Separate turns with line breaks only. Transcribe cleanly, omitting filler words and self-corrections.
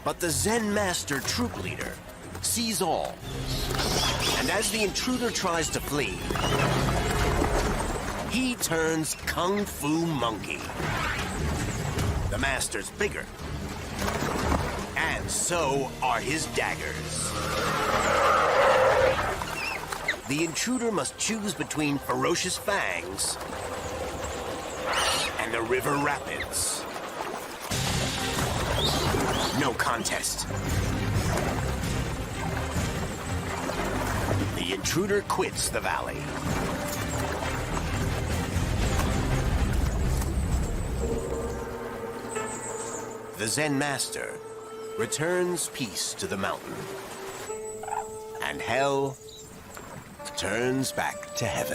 But the Zen Master troop leader sees all. And as the intruder tries to flee, he turns Kung Fu Monkey. The Master's bigger. And so are his daggers. The intruder must choose between ferocious fangs and the river rapids. No contest. The intruder quits the valley. The Zen Master returns peace to the mountain. And hell turns back to heaven.